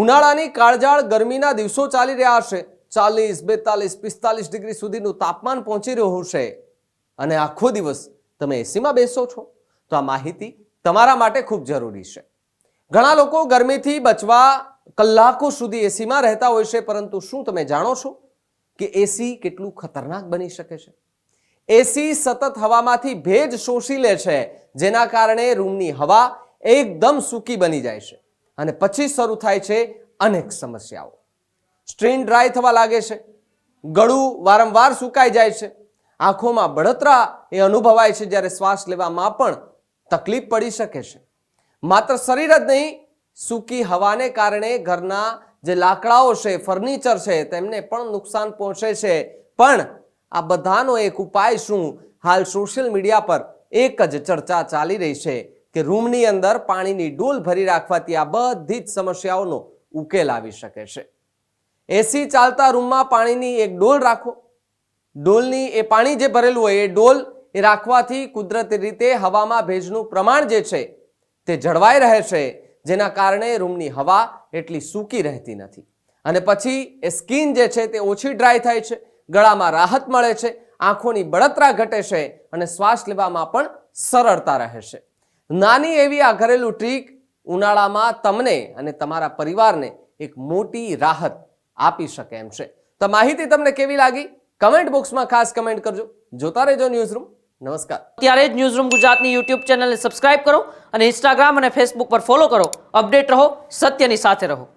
ઉનાળાની કાળઝાળ ગરમીના દિવસો ચાલી રહ્યા હશે. 40, 42, 45 ડિગ્રી સુધીનું તાપમાન પહોંચી રહ્યું હશે અને આખો દિવસ તમે એસીમાં બેસો છો, તો આ માહિતી તમારા માટે ખૂબ જરૂરી છે. ઘણા લોકો ગરમીથી બચવા કલાકો સુધી એસીમાં રહેતા હોય છે, પરંતુ શું તમે જાણો છો કે એસી કેટલું ખતરનાક બની શકે છે? એસી સતત હવામાંથી ભેજ શોષી લે છે, જેના કારણે રૂમની હવા એકદમ સૂકી બની જાય છે અને પછી શરૂ થાય છે અનેક સમસ્યાઓ. સ્ટ્રીન ડ્રાય થવા લાગે છે, ગળું વારંવાર સુકાઈ જાય છે, આંખોમાં બળતરા એ અનુભવાય છે, જ્યારે શ્વાસ લેવામાં પણ તકલીફ પડી શકે છે. માત્ર શરીર જ નહીં, સૂકી હવાને કારણે ઘરના જે લાકડાઓ છે, ફર્નિચર છે, તેમને પણ નુકસાન પહોંચે છે. પણ આ બધાનો એક ઉપાય શું? હાલ સોશિયલ મીડિયા પર એક જ ચર્ચા ચાલી રહી છે કે રૂમની અંદર પાણીની ડોલ ભરી રાખવાથી આ બધી જ સમસ્યાઓનો ઉકેલ આવી શકે છે. એસી ચાલતા રૂમમાં પાણીની એક ડોલ રાખો. ડોલની એ પાણી જે ભરેલું હોય એ ડોલ એ રાખવાથી કુદરતી રીતે હવામાં ભેજનું પ્રમાણ જે છે તે જળવાઈ રહે છે, જેના કારણે રૂમની હવા એટલી સૂકી રહેતી નથી અને પછી એ સ્કિન જે છે તે ઓછી ડ્રાય થાય છે, ગળામાં રાહત મળે છે, આંખોની બળતરા ઘટે છે અને શ્વાસ લેવામાં પણ સરળતા રહે છે. નાની એવી આ ઘરેલું ટ્રીક ઉનાળામાં તમને અને તમારા પરિવારને એક મોટી રાહત આપી શકે એમ છે. તો માહિતી તમને કેવી લાગી? કમેન્ટ બોક્સમાં ખાસ કમેન્ટ કરજો. જોતા રહેજો ન્યૂઝરૂમ. નમસ્કાર. ત્યારે જ ન્યૂઝરૂમ ગુજરાતની યુટ્યુબ ચેનલને સબસ્ક્રાઇબ કરો અને ઇન્સ્ટાગ્રામ અને ફેસબુક પર ફોલો કરો. અપડેટ રહો, સત્યની સાથે રહો.